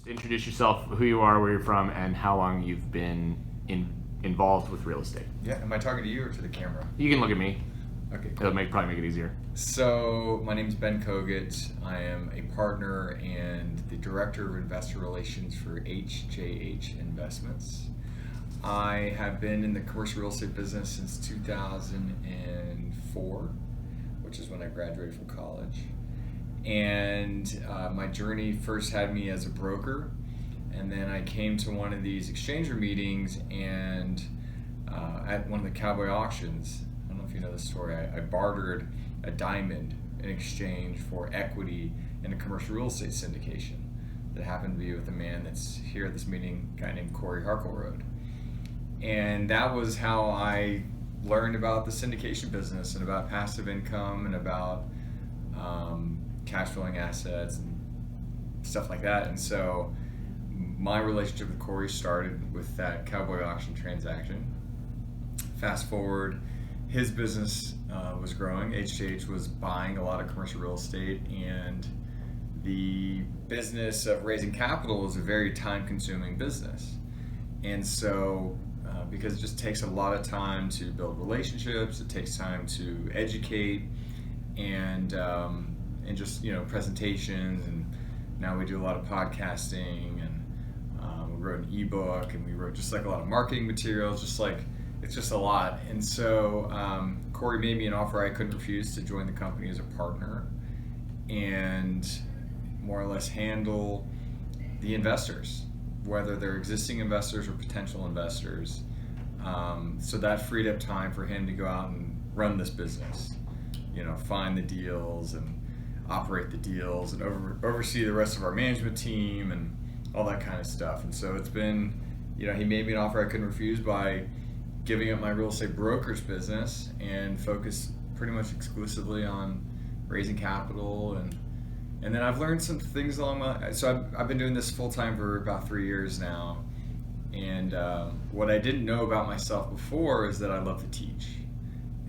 just introduce yourself, who you are, where you're from, and how long you've been involved with real estate. Yeah, am I talking to you or to the camera? You can look at me. Okay, cool. It'll probably make it easier. So, my name's Ben Kogut. I am a partner and the Director of Investor Relations for HJH Investments. I have been in the commercial real estate business since 2004, which is when I graduated from college. And my journey first had me as a broker, and then I came to one of these exchanger meetings and at one of the cowboy auctions, I don't know if you know the story, I bartered a diamond in exchange for equity in a commercial real estate syndication that happened to be with a man that's here at this meeting, a guy named Corey Harkleroad. And that was how I learned about the syndication business and about passive income and about cash flowing assets and stuff like that. And so my relationship with Corey started with that cowboy auction transaction. Fast forward, his business was growing. HJH was buying a lot of commercial real estate, and the business of raising capital is a very time consuming business. And so because it just takes a lot of time to build relationships, it takes time to educate, and just presentations, and now we do a lot of podcasting, and we wrote an ebook, and we wrote just like a lot of marketing materials, it's just a lot. And so Corey made me an offer I couldn't refuse to join the company as a partner and more or less handle the investors, whether they're existing investors or potential investors. So that freed up time for him to go out and run this business, find the deals and operate the deals and oversee the rest of our management team and all that kind of stuff. And so it's been, he made me an offer I couldn't refuse by giving up my real estate brokerage business and focus pretty much exclusively on raising capital. And then I've learned some things so I've been doing this full time for about 3 years now. And what I didn't know about myself before is that I love to teach.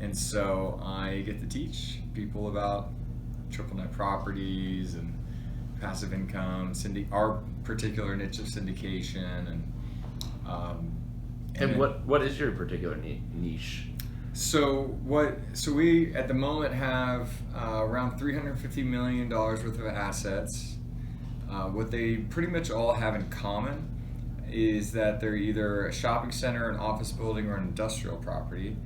And so I get to teach people about triple net properties and passive income, our particular niche of syndication, and what is your particular niche? So we at the moment have around $350 million worth of assets. What they pretty much all have in common is that they're either a shopping center, an office building, or an industrial property.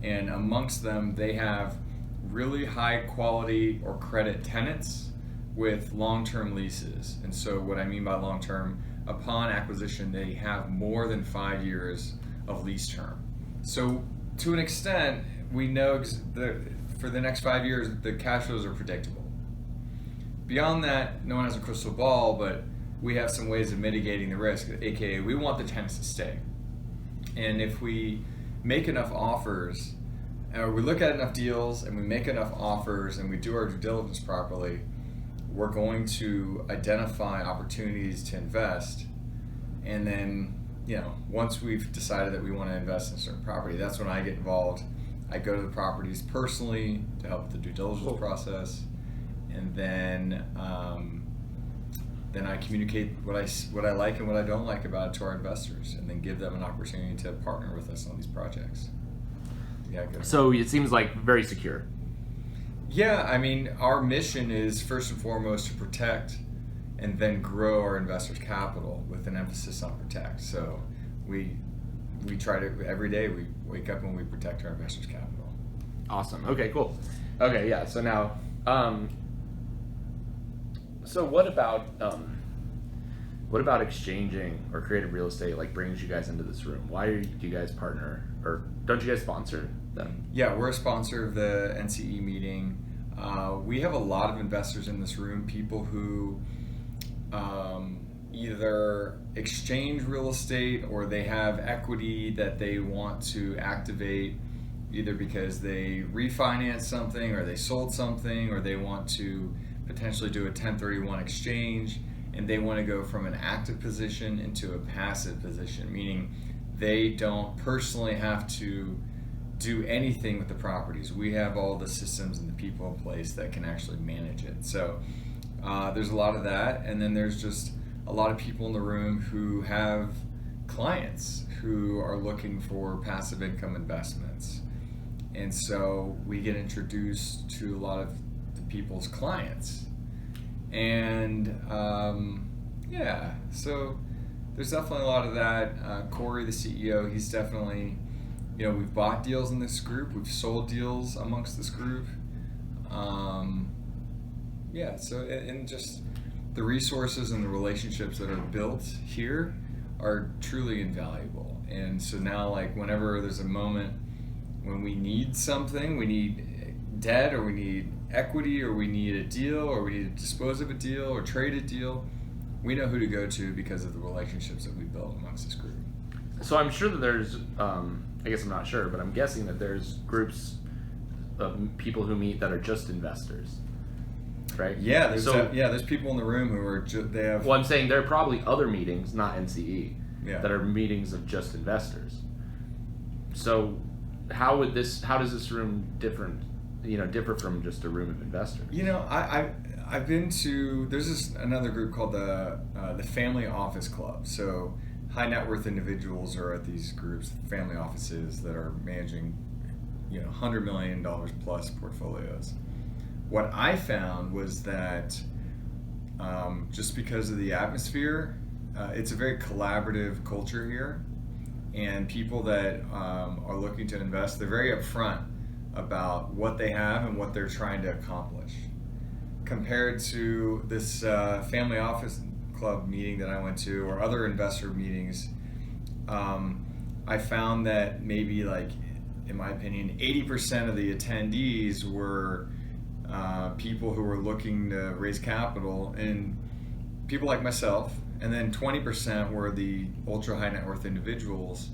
And amongst them, they have really high quality or credit tenants with long-term leases. And so what I mean by long-term, upon acquisition, they have more than 5 years of lease term. So to an extent, we know for the next 5 years, the cash flows are predictable. Beyond that, no one has a crystal ball, but we have some ways of mitigating the risk, aka we want the tenants to stay. And if we make enough offers, or we look at enough deals and we make enough offers and we do our due diligence properly, we're going to identify opportunities to invest. And then, once we've decided that we want to invest in a certain property, that's when I get involved. I go to the properties personally to help with the due diligence process, and then I communicate what I like and what I don't like about it to our investors, and then give them an opportunity to partner with us on these projects. Yeah. So it seems like very secure. Yeah, I mean, our mission is first and foremost to protect and then grow our investors' capital with an emphasis on protect. So we try to, every day we wake up and we protect our investors' capital. Awesome. Okay, cool. Okay, yeah. So now, so what about exchanging or creative real estate brings you guys into this room? Why do you guys partner, or don't you guys sponsor them? Yeah, we're a sponsor of the NCE meeting. We have a lot of investors in this room, people who either exchange real estate or they have equity that they want to activate, either because they refinanced something or they sold something, or they want to potentially do a 1031 exchange, and they want to go from an active position into a passive position, meaning they don't personally have to do anything with the properties. We have all the systems and the people in place that can actually manage it. So there's a lot of that, and then there's just a lot of people in the room who have clients who are looking for passive income investments. And so we get introduced to a lot of the people's clients. And yeah, so there's definitely a lot of that. Corey, the CEO, he's definitely, we've bought deals in this group, we've sold deals amongst this group. Yeah, so and just the resources and the relationships that are built here are truly invaluable. And so now, like, whenever there's a moment when we need something, we need debt, or we need equity, or we need a deal, or we need to dispose of a deal or trade a deal, we know who to go to because of the relationships that we built amongst this group. So I'm sure that there's, I guess I'm not sure, but I'm guessing that there's groups of people who meet that are just investors, right? Yeah, there's people in the room who are they have. Well, I'm saying there are probably other meetings, not NCE, Yeah. that are meetings of just investors. So how does this room differ from just a room of investors? I've been to, there's another group called the Family Office Club. So high net worth individuals are at these groups, family offices that are managing, $100 million plus portfolios. What I found was that just because of the atmosphere, it's a very collaborative culture here, and people that are looking to invest, they're very upfront about what they have and what they're trying to accomplish. Compared to this family office club meeting that I went to, or other investor meetings, I found that maybe, like, in my opinion, 80% of the attendees were people who were looking to raise capital, and people like myself, and then 20% were the ultra high net worth individuals.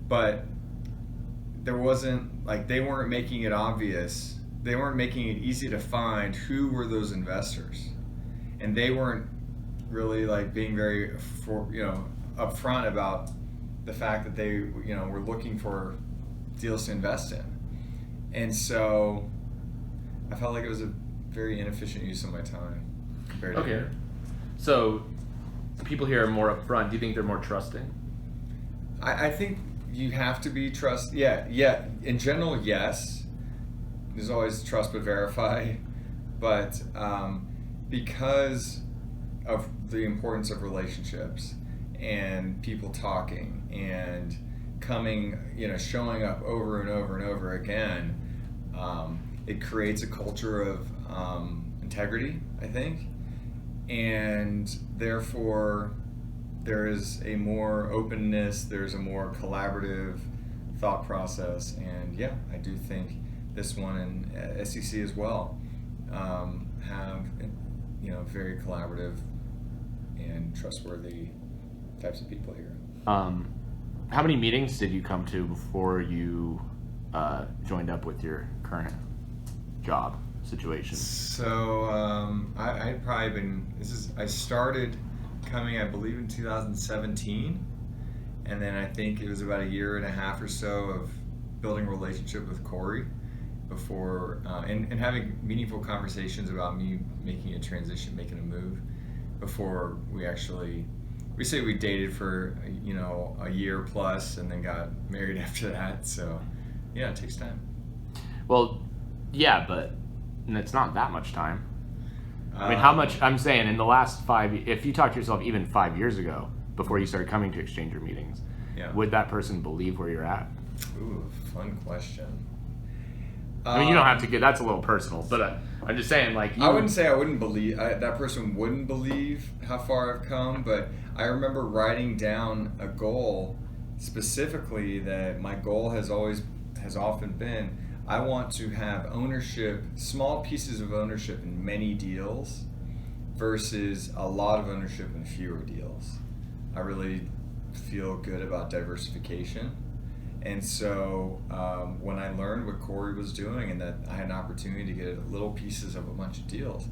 But there wasn't, like, they weren't making it obvious, they weren't making it easy to find who were those investors, and they weren't really, like, being very upfront about the fact that they were looking for deals to invest in. And so I felt like it was a very inefficient use of my time compared to here. So people here are more upfront. Do you think they're more trusting? I think you have to be Yeah. In general, yes. There's always trust but verify. But because of the importance of relationships and people talking and coming, showing up over and over and over again, it creates a culture of integrity, I think. And therefore, there is a more openness, there's a more collaborative thought process. And yeah, I do think this one and SEC as well have very collaborative and trustworthy types of people here. How many meetings did you come to before you joined up with your current job situation? So I'd probably been, I started coming, I believe, in 2017, and then I think it was about a year and a half or so of building a relationship with Corey before, and having meaningful conversations about me making a transition, making a move, before we say we dated for a year plus and then got married after that. So yeah, it takes time. Well, yeah, but it's not that much time. I mean, how much, I'm saying in the last if you talk to yourself even 5 years ago, before you started coming to exchanger meetings, would that person believe where you're at? Ooh, fun question. I mean, you don't have to get, that's a little personal, but I'm just saying, like, I wouldn't say I wouldn't believe, that person wouldn't believe how far I've come, but I remember writing down a goal specifically, that my goal has often been, I want to have ownership, small pieces of ownership in many deals versus a lot of ownership in fewer deals. I really feel good about diversification. And so when I learned what Corey was doing and that I had an opportunity to get little pieces of a bunch of deals,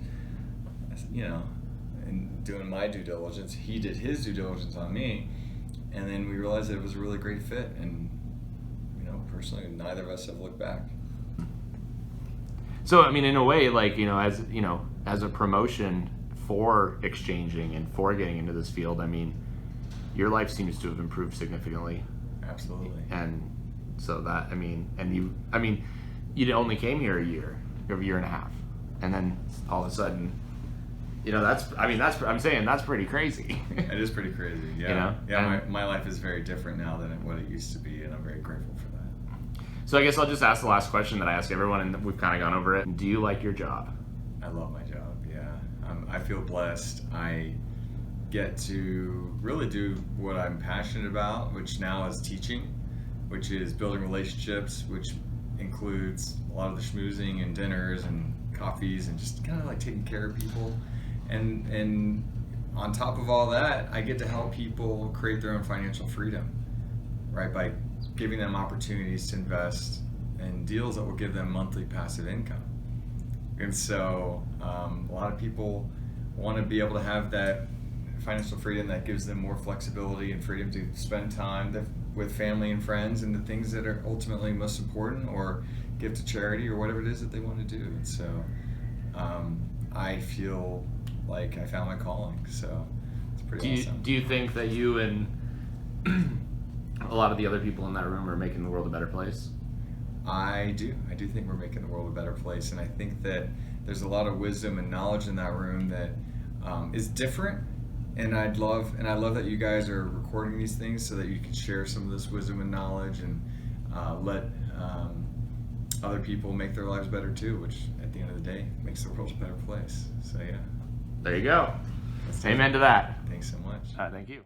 and doing my due diligence, he did his due diligence on me, and then we realized that it was a really great fit. And personally, neither of us have looked back. So I mean, in a way, like, as a promotion for exchanging and for getting into this field, I mean, your life seems to have improved significantly. Absolutely. And so that, I mean, you only came here a year and a half, and then all of a sudden, I'm saying that's pretty crazy. It is pretty crazy. Yeah. You know? Yeah. My life is very different now than what it used to be, and I'm very grateful for that. So I guess I'll just ask the last question that I ask everyone, and we've kind of gone over it. Do you like your job? I love my job. Yeah. I feel blessed. I get to really do what I'm passionate about, which now is teaching, which is building relationships, which includes a lot of the schmoozing and dinners and coffees and just kind of like taking care of people. And on top of all that, I get to help people create their own financial freedom, right? By giving them opportunities to invest in deals that will give them monthly passive income. And so a lot of people want to be able to have that financial freedom that gives them more flexibility and freedom to spend time with family and friends and the things that are ultimately most important, or give to charity or whatever it is that they want to do. And so I feel like I found my calling. So it's pretty awesome. Do you think that you and a lot of the other people in that room are making the world a better place? I do think we're making the world a better place, and I think that there's a lot of wisdom and knowledge in that room that is different. And I love that you guys are recording these things so that you can share some of this wisdom and knowledge, and let other people make their lives better too, which at the end of the day makes the world a better place. So yeah. There you go. Amen to that. Thanks so much. Thank you.